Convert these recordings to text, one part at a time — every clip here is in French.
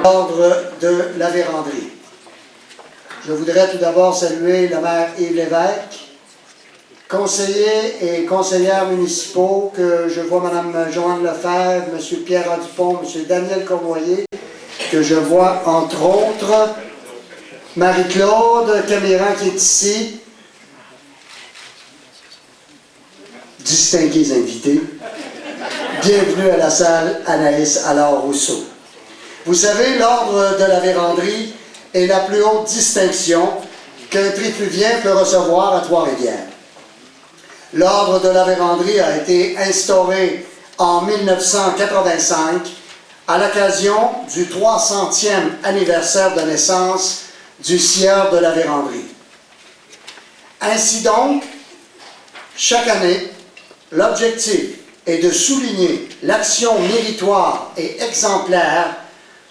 L'ordre de la Vérandrie. Je voudrais tout d'abord saluer le maire Yves Lévesque, conseillers et conseillères municipaux, que je vois Mme Joanne Lefebvre, M. Pierre Dupont, M. Daniel Cournoyer, que je vois entre autres Marie-Claude Camiran qui est ici, distingués invités. Bienvenue à la salle Anaïs Allard-Rousseau. Vous savez, l'ordre de la Vérandrie est la plus haute distinction qu'un trifluvien peut recevoir à Trois-Rivières. L'ordre de la Vérandrie a été instauré en 1985 à l'occasion du 300e anniversaire de naissance du sieur de la Vérandrie. Ainsi donc, chaque année, l'objectif est de souligner l'action méritoire et exemplaire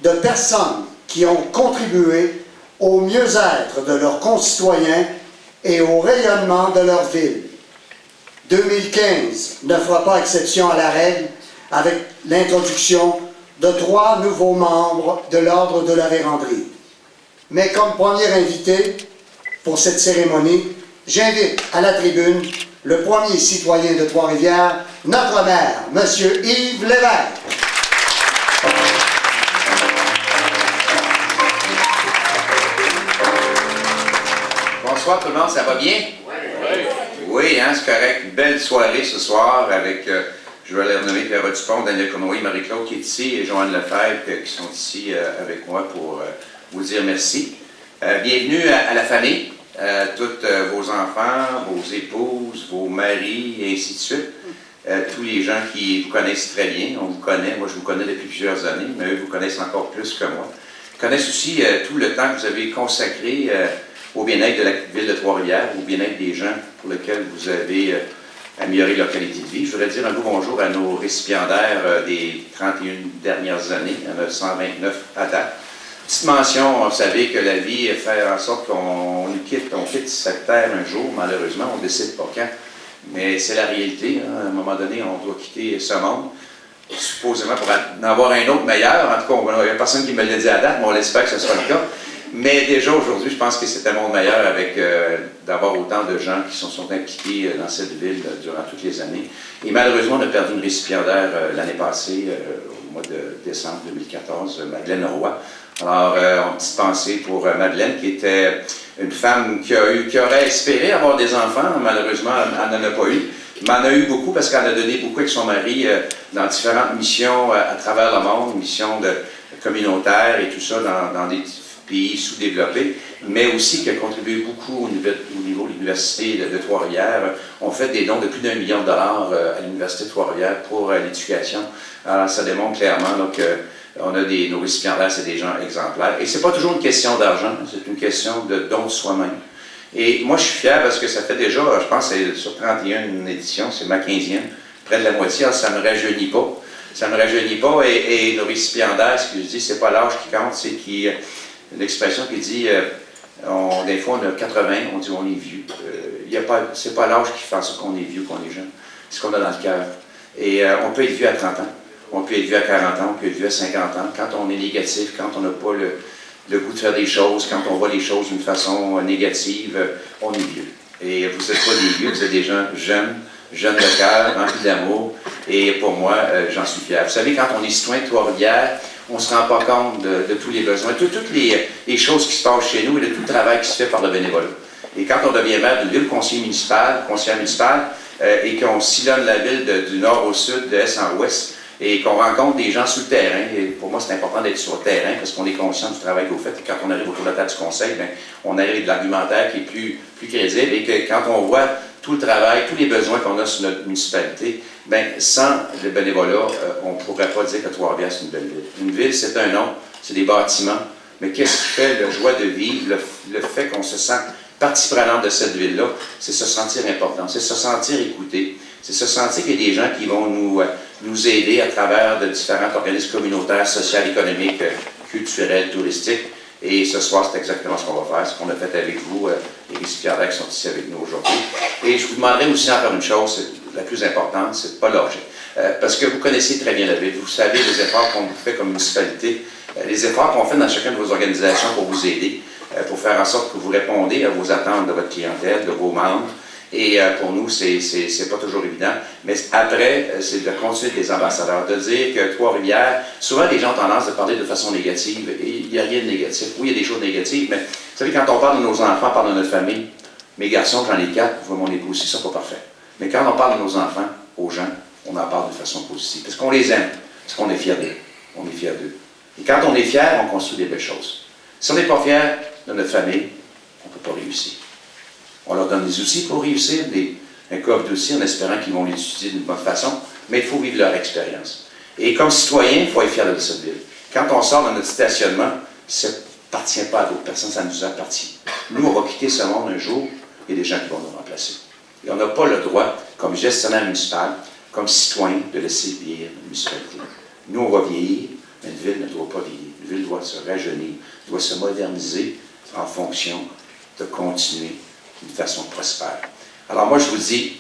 de personnes qui ont contribué au mieux-être de leurs concitoyens et au rayonnement de leur ville. 2015 ne fera pas exception à la règle avec l'introduction de 3 nouveaux membres de l'Ordre de la Vérandrie. Mais comme premier invité pour cette cérémonie, j'invite à la tribune le premier citoyen de Trois-Rivières, notre maire, M. Yves Lévesque. Bonsoir tout le monde, ça va bien? Oui, hein, c'est correct. Une belle soirée ce soir avec, je vais les renommer Pierre Dupont, Daniel Cournoyer, Marie-Claude qui est ici et Joanne Lefebvre qui sont ici avec moi pour vous dire merci. Bienvenue à la famille, tous vos enfants, vos épouses, vos maris et ainsi de suite. Tous les gens qui vous connaissent très bien, on vous connaît, moi je vous connais depuis plusieurs années, mais eux vous connaissent encore plus que moi. Ils connaissent aussi tout le temps que vous avez consacré au bien-être de la ville de Trois-Rivières, au bien-être des gens pour lesquels vous avez amélioré leur qualité de vie. Je voudrais dire un beau bonjour à nos récipiendaires des 31 dernières années. Il y en a 129 à date. Petite mention, vous savez que la vie fait en sorte qu'on quitte cette terre un jour, malheureusement, on ne décide pas quand. Mais c'est la réalité, hein. À un moment donné, on doit quitter ce monde, supposément pour en avoir un autre meilleur. En tout cas, il n'y a personne qui me l'a dit à date, mais on espère que ce sera le cas. Mais déjà aujourd'hui, je pense que c'est un monde meilleur avec d'avoir autant de gens qui sont impliqués dans cette ville durant toutes les années. Et malheureusement, on a perdu une récipiendaire l'année passée, au mois de décembre 2014, Madeleine Roy. Alors, une petite pensée pour Madeleine, qui était une femme qui aurait espéré avoir des enfants. Malheureusement, elle n'en a pas eu. Mais elle en a eu beaucoup parce qu'elle a donné beaucoup avec son mari dans différentes missions à travers le monde, missions communautaires et tout ça dans des pays sous-développés, mais aussi qui a contribué beaucoup au niveau de l'Université de Trois-Rivières. On fait des dons de plus d'1 million de dollars à l'Université de Trois-Rivières pour l'éducation. Alors, ça démontre clairement on a nos récipiendaires, c'est des gens exemplaires. Et c'est pas toujours une question d'argent, c'est une question de don de soi-même. Et moi, je suis fier parce que ça fait déjà, je pense, sur 31 éditions, c'est ma 15e, près de la moitié, alors ça ne me rajeunit pas. Ça ne me rajeunit pas, et nos récipiendaires, ce que je dis, c'est pas l'âge qui compte, c'est l'expression qui dit, des fois on a 80, on dit on est vieux. C'est pas l'âge qui fait ça qu'on est vieux, qu'on est jeune. C'est ce qu'on a dans le cœur. Et on peut être vieux à 30 ans. On peut être vu à 40 ans, on peut être vu à 50 ans. Quand on est négatif, quand on n'a pas le goût de faire des choses, quand on voit les choses d'une façon négative, on est vieux. Et vous n'êtes pas des vieux, vous êtes des gens jeunes de cœur, remplis d'amour. Et pour moi, j'en suis fier. Vous savez, quand on est citoyen de Trois-Rivières, on ne se rend pas compte de tous les besoins, toutes les choses qui se passent chez nous et de tout le travail qui se fait par le bénévolat. Et quand on devient maire d'une ville, conseillère municipale, et qu'on sillonne la ville du nord au sud, de est en ouest, et qu'on rencontre des gens sur le terrain, et pour moi c'est important d'être sur le terrain parce qu'on est conscient du travail que vous faites, et quand on arrive autour de la table du conseil, bien, on arrive de l'argumentaire qui est plus crédible, et que quand on voit tout le travail, tous les besoins qu'on a sur notre municipalité, bien, sans le bénévolat, on ne pourrait pas dire que Trois-Rivières c'est une belle ville. Une ville, c'est un nom, c'est des bâtiments, mais qu'est-ce qui fait la joie de vivre, le fait qu'on se sent partie prenante de cette ville-là, c'est se sentir important, c'est se sentir écouté, c'est se sentir qu'il y a des gens qui vont nous aider à travers de différents organismes communautaires, sociaux, économiques, culturels, touristiques. Et ce soir, c'est exactement ce qu'on va faire, ce qu'on a fait avec vous, les récipiendaires qui sont ici avec nous aujourd'hui. Et je vous demanderai aussi encore une chose, la plus importante, c'est de ne pas lâcher. Parce que vous connaissez très bien la ville, vous savez les efforts qu'on fait comme municipalité, les efforts qu'on fait dans chacune de vos organisations pour vous aider, pour faire en sorte que vous répondez à vos attentes de votre clientèle, de vos membres. Et pour nous, c'est pas toujours évident. Mais après, c'est de continuer des ambassadeurs, de dire que Trois-Rivières, souvent les gens ont tendance à parler de façon négative, et il n'y a rien de négatif. Oui, il y a des choses négatives, mais vous savez, quand on parle de nos enfants, on parle de notre famille, mes garçons, j'en ai 4, vous voyez mon épouse aussi, ça pas parfait. Mais quand on parle de nos enfants, aux gens, on en parle de façon positive. Parce qu'on les aime, parce qu'on est fiers d'eux. On est fiers d'eux. Et quand on est fier, on construit des belles choses. Si on n'est pas fier de notre famille, on ne peut pas réussir. On leur donne des outils pour réussir, un coffre d'outils en espérant qu'ils vont l'utiliser d'une bonne façon, mais il faut vivre leur expérience. Et comme citoyen, il faut être fier de cette ville. Quand on sort dans notre stationnement, ça n'appartient pas à d'autres personnes, ça nous appartient. Nous, on va quitter ce monde un jour, il y a des gens qui vont nous remplacer. Et on n'a pas le droit, comme gestionnaire municipal, comme citoyen, de laisser vieillir une municipalité. Nous, on va vieillir, mais une ville ne doit pas vieillir. Une ville doit se rajeunir, doit se moderniser en fonction de continuer d'une façon prospère. Alors moi, je vous dis,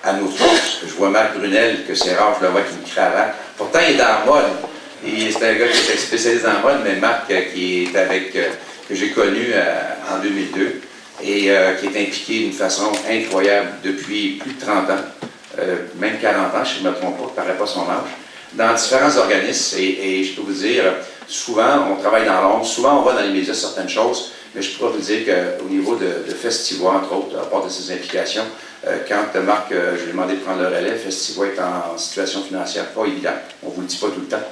à nous tous, je vois Marc Brunel, que c'est rare, je le vois avec une cravate. Pourtant, il est dans la mode. C'est un gars qui est spécialisé dans la mode, mais Marc, qui est avec, que j'ai connu en 2002, et qui est impliqué d'une façon incroyable depuis plus de 30 ans, même 40 ans, si je ne me trompe pas, il ne paraît pas son âge, dans différents organismes, et je peux vous dire, souvent, on travaille dans l'ombre, souvent, on voit dans les médias certaines choses, mais je pourrais vous dire qu'au niveau de Festivois, entre autres, à part de ses implications, quand Marc, je lui ai demandé de prendre le relais, Festivois est en situation financière pas évidente. On ne vous le dit pas tout le temps,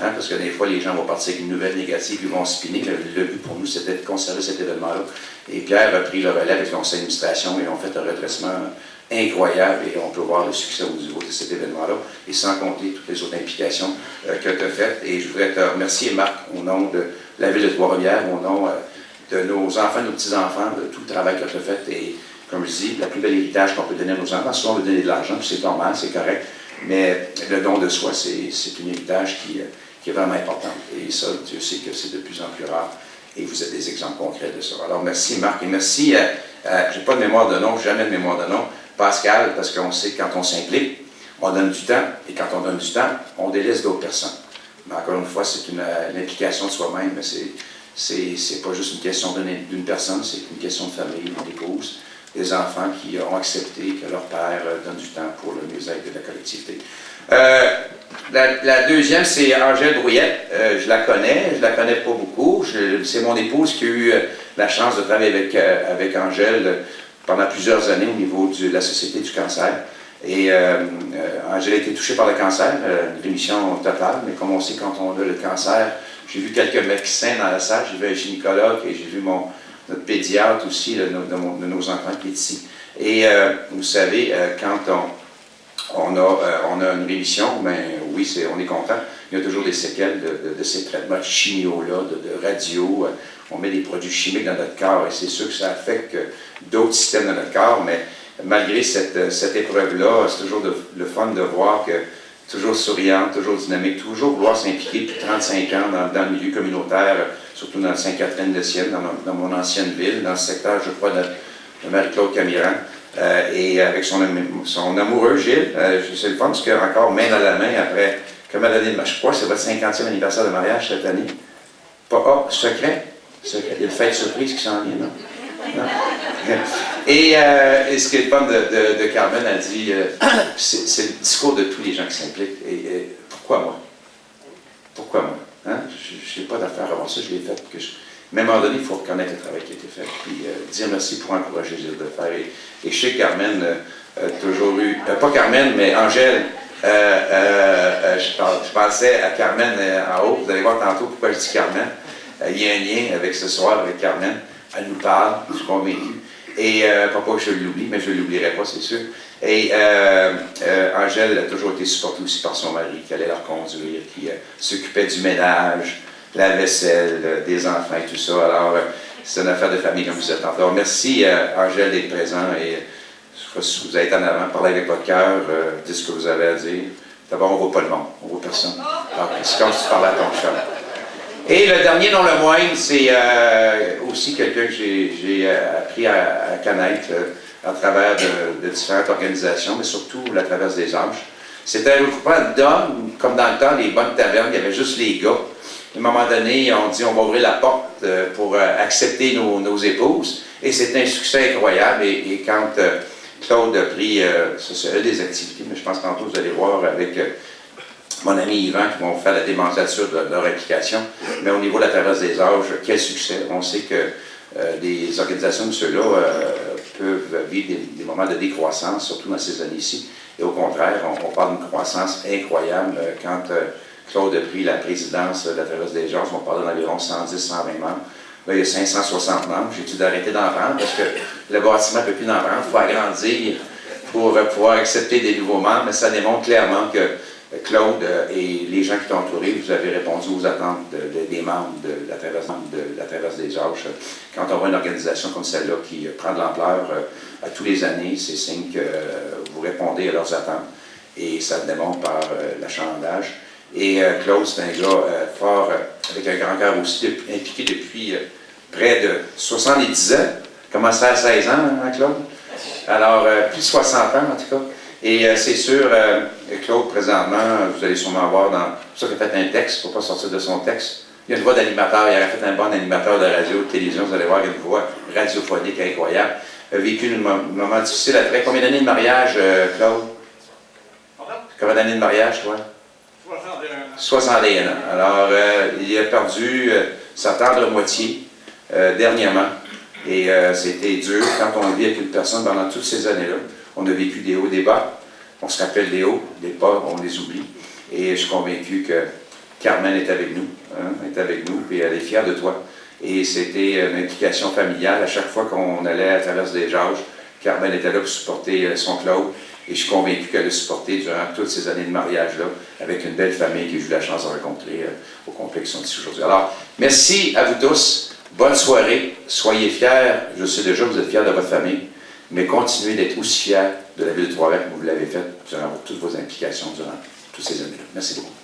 hein, parce que des fois, les gens vont partir avec une nouvelle négative, ils vont spinner. Le but pour nous, c'était de conserver cet événement-là. Et Pierre a pris le relais avec son conseil d'administration et ont fait un redressement incroyable, et on peut voir le succès au niveau de cet événement-là, et sans compter toutes les autres implications que tu as faites. Et je voudrais te remercier, Marc, au nom de la ville de Trois-Rivières, au nom de nos enfants, nos petits-enfants, de tout le travail que tu as fait. Et comme je dis, la plus belle héritage qu'on peut donner à nos enfants, souvent on veut donner de l'argent, puis c'est normal, c'est correct, mais le don de soi, c'est un héritage qui est vraiment important. Et ça, Dieu sait que c'est de plus en plus rare, et vous êtes des exemples concrets de ça. Alors merci Marc, et merci, j'ai pas de mémoire de nom, jamais de mémoire de nom, Pascal, parce qu'on sait que quand on s'implique, on donne du temps, et quand on donne du temps, on délaisse d'autres personnes. Mais encore une fois, c'est une implication de soi-même, mais c'est pas juste une question d'une personne, c'est une question de famille, d'une épouse, des enfants qui ont accepté que leur père donne du temps pour le mieux-être de la collectivité. La deuxième, c'est Angèle Brouillette. Je la connais pas beaucoup. C'est mon épouse qui a eu la chance de travailler avec Angèle pendant plusieurs années au niveau de la Société du cancer. Et Angèle a été touchée par le cancer, une rémission totale, mais comme on sait, quand on a le cancer, j'ai vu quelques médecins dans la salle, j'ai vu un gynécologue et j'ai vu notre pédiatre aussi, de nos enfants qui est ici. Et vous savez, quand on a une rémission, ben oui, on est content. Il y a toujours des séquelles de ces traitements de chimio-là, de radio. On met des produits chimiques dans notre corps et c'est sûr que ça affecte d'autres systèmes de notre corps, mais malgré cette épreuve-là, c'est toujours le fun de voir que toujours souriante, toujours dynamique, toujours vouloir s'impliquer depuis 35 ans dans le milieu communautaire, surtout dans le Sainte-Catherine-de-Sienne, dans mon ancienne ville, dans le secteur, je crois, de Marie-Claude Camiran, et avec son amoureux, Gilles. C'est le fun parce qu'encore main dans la main, après comme elle a donné, je crois que c'est votre 50e anniversaire de mariage cette année. Pas secret? Secret. Il y a une fête surprise qui s'en vient, non? Non? Et ce qui est le fun de Carmen, elle dit, c'est le discours de tous les gens qui s'impliquent. Et pourquoi moi? Pourquoi moi? Hein? Je n'ai pas d'affaire avant ça, je l'ai fait. Mais à un moment donné, il faut reconnaître le travail qui a été fait. Puis dire merci pour encourager Gilles de le faire. Et chez Carmen, toujours eu, pas Carmen, mais Angèle, je pensais à Carmen en haut. Vous allez voir tantôt pourquoi je dis Carmen. Il y a un lien avec ce soir, avec Carmen. Elle nous parle, je suis convaincu. Et pas que je l'oublie, mais je ne l'oublierai pas, c'est sûr. Et Angèle a toujours été supportée aussi par son mari, qui allait la reconduire, qui s'occupait du ménage, la vaisselle, des enfants et tout ça. Alors, c'est une affaire de famille comme vous êtes. Alors, merci Angèle d'être présent et vous allez en avant, parler avec votre cœur, dites ce que vous avez à dire. D'abord, on ne voit pas le monde, on ne voit personne. Alors, c'est comme si tu parlais à ton chum. Et le dernier, non le moindre, c'est aussi quelqu'un que j'ai appris à connaître à travers de différentes organisations, mais surtout la Traverse des Âges. C'était un regroupement d'hommes, comme dans le temps, les bonnes tavernes, il y avait juste les gars. À un moment donné, on dit on va ouvrir la porte pour accepter nos épouses. Et c'était un succès incroyable. Et quand Claude a pris, ça c'est une des activités, mais je pense tantôt vous allez voir avec mon ami Yvan qui vont faire la démonstration de leur application. Mais au niveau de la Traverse des Âges, quel succès! On sait que des organisations comme ceux-là peuvent vivre des moments de décroissance, surtout dans ces années-ci. Et au contraire, on parle d'une croissance incroyable quand Claude a pris la présidence de la Traverse des Âges. On parle d'environ 110-120 membres. Là, il y a 560 membres. J'ai dû d'arrêter d'en prendre parce que le bâtiment ne peut plus en prendre. Il faut agrandir pour pouvoir accepter des nouveaux membres. Mais ça démontre clairement que Claude et les gens qui t'ont entouré, vous avez répondu aux attentes des membres de la Traverse des Âges. Quand on voit une organisation comme celle-là qui prend de l'ampleur à tous les années, c'est signe que vous répondez à leurs attentes. Et ça le démontre par l'achalandage. Et Claude, c'est un gars fort, avec un grand cœur aussi, impliqué depuis près de 70 ans. Commencé à 16 ans, hein, Claude? Alors, plus de 60 ans en tout cas. Et c'est sûr, Claude, présentement, vous allez sûrement voir dans... C'est pour ça qu'il a fait un texte, pour ne pas sortir de son texte. Il a une voix d'animateur, il a fait un bon animateur de radio, de télévision, vous allez voir, il a une voix radiophonique incroyable. Il a vécu un moment difficile après. Combien d'années de mariage, Claude? Combien d'années de mariage, toi? 61 ans. Alors, il a perdu sa tendre moitié dernièrement. Et c'était dur quand on vit avec une personne pendant toutes ces années-là. On a vécu des hauts, des bas. On se rappelle des hauts, des bas, on les oublie. Et je suis convaincu que Carmen est avec nous. Et elle est fière de toi. Et c'était une implication familiale. À chaque fois qu'on allait à Traverse des Âges, Carmen était là pour supporter son Claude. Et je suis convaincu qu'elle a supporté durant toutes ces années de mariage-là, avec une belle famille que j'ai eu la chance de rencontrer au complexe ici aujourd'hui. Alors, merci à vous tous. Bonne soirée. Soyez fiers. Je sais déjà que vous êtes fiers de votre famille. Mais continuez d'être aussi fiers de la ville de Trois-Rivières comme vous l'avez fait durant toutes vos implications durant toutes ces années-là. Merci beaucoup.